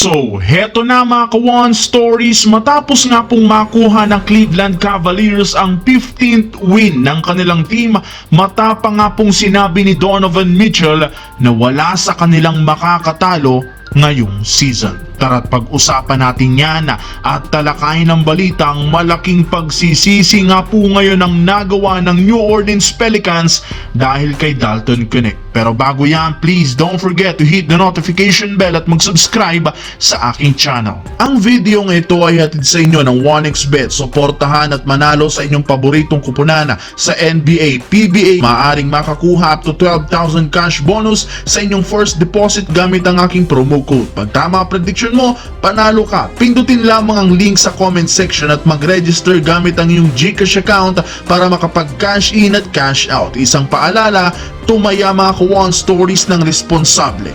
So, heto na mga ka-One Stories, matapos nga pong makuha ng Cleveland Cavaliers ang 15th win ng kanilang team, matapang nga pong sinabi ni Donovan Mitchell na wala sa kanilang makakatalo ngayong season. Tara't pag-usapan natin yan at talakayin ng balitang malaking pagsisisi nga po ngayon ang nagawa ng New Orleans Pelicans dahil kay Dalton Knecht. Pero bago yan, please don't forget to hit the notification bell at mag-subscribe sa aking channel. Ang video ng ito ay hatid sa inyo ng 1xBet. Suportahan at manalo sa inyong paboritong kupunan sa NBA, PBA. Maaaring makakuha up to 12,000 cash bonus sa inyong first deposit gamit ang aking promo code. Pag tama prediction mo, panalo ka. Pindutin lamang ang link sa comment section at mag-register gamit ang iyong GCash account para makapag-cash in at cash out. Isang paalala, tumaya mga ka-One Stories ng responsable.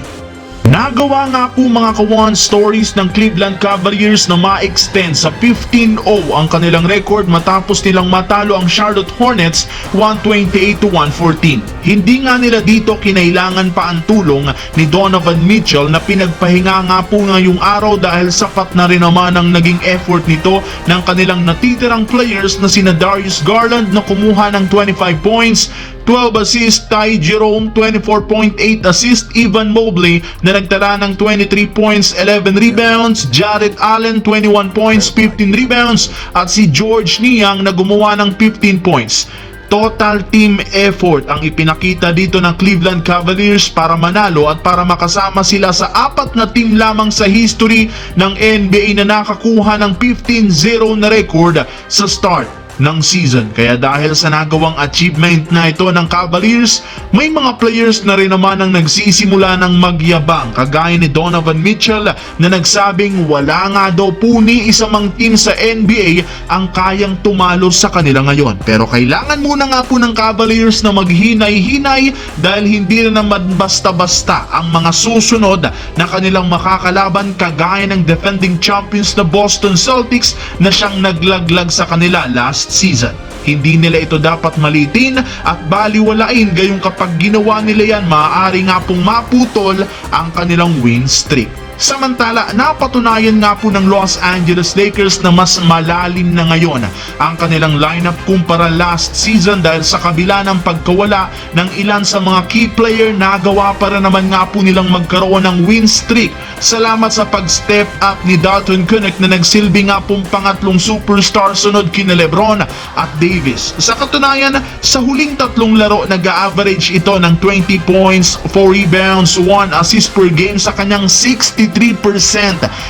Nagawa nga po mga ka-One Stories ng Cleveland Cavaliers na ma-extend sa 15-0 ang kanilang record matapos nilang matalo ang Charlotte Hornets 128-114. Hindi nga nila dito kinailangan pa ang tulong ni Donovan Mitchell na pinagpahinga nga po ngayong araw dahil sapat na rin naman ang naging effort nito ng kanilang natitirang players na sina Darius Garland na kumuha ng 25 points, 12 assists, Ty Jerome 24.8 assists, Evan Mobley na nagtala ng 23 points, 11 rebounds, Jarrett Allen 21 points, 15 rebounds at si George Niang na gumawa ng 15 points. Total team effort ang ipinakita dito ng Cleveland Cavaliers para manalo at para makasama sila sa apat na team lamang sa history ng NBA na nakakuha ng 15-0 na record sa start ng season. Kaya dahil sa nagawang achievement na ito ng Cavaliers, may mga players na rin naman ang nagsisimula ng magyabang, kagaya ni Donovan Mitchell na nagsabing wala nga daw po ni isa mang team sa NBA ang kayang tumalo sa kanila ngayon. Pero kailangan muna nga po ng Cavaliers na maghinay-hinay dahil hindi na naman basta-basta ang mga susunod na kanilang makakalaban, kagaya ng defending champions na Boston Celtics na siyang naglaglag sa kanila last season. Hindi nila ito dapat malitin at baliwalain, gayong kapag ginawa nila yan, maaari nga pong maputol ang kanilang win streak. Samantala, napatunayan nga po ng Los Angeles Lakers na mas malalim na ngayon ang kanilang lineup kumpara last season dahil sa kabila ng pagkawala ng ilan sa mga key player, nagawa para naman nga po nilang magkaroon ng win streak salamat sa pag-step up ni Dalton Knecht na nagsilbi nga pong pangatlong superstar sunod kina LeBron at Davis. Sa katunayan, sa huling tatlong laro nag-average ito ng 20 points, 4 rebounds, 1 assist per game sa kanyang 63%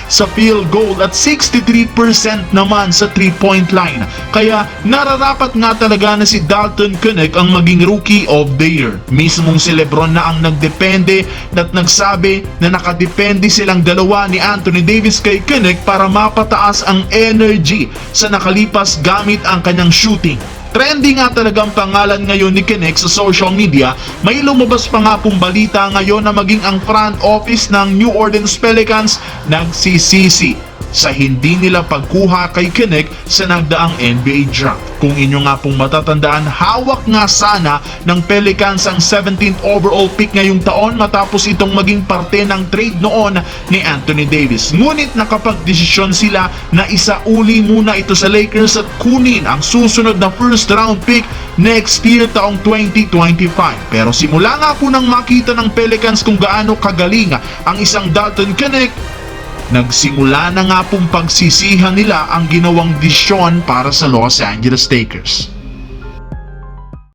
sa field goal at 63% naman sa 3-point line. Kaya nararapat nga talaga na si Dalton Knecht ang maging Rookie of the Year. Mismong si LeBron na ang nagdepende at nagsabi na nakadepende silang dalawa ni Anthony Davis kay Knecht para mapataas ang energy sa nakalipas gamit ang kanyang shooting. Trending nga talagang pangalan ngayon ni Knecht sa social media. May lumabas pa nga pong balita ngayon na maging ang front office ng New Orleans Pelicans nagsisisi sa hindi nila pagkuha kay Knecht sa nagdaang NBA draft. Kung inyo nga pong matatandaan, hawak nga sana ng Pelicans ang 17th overall pick ngayong taon matapos itong maging parte ng trade noon ni Anthony Davis. Ngunit nakapagdesisyon sila na isauli muna ito sa Lakers at kunin ang susunod na first round pick next year taong 2025. Pero simula nga po nang makita ng Pelicans kung gaano kagaling ang isang Dalton Knecht, nagsimula na nga pong pagsisihan nila ang ginawang desisyon para sa Los Angeles Lakers.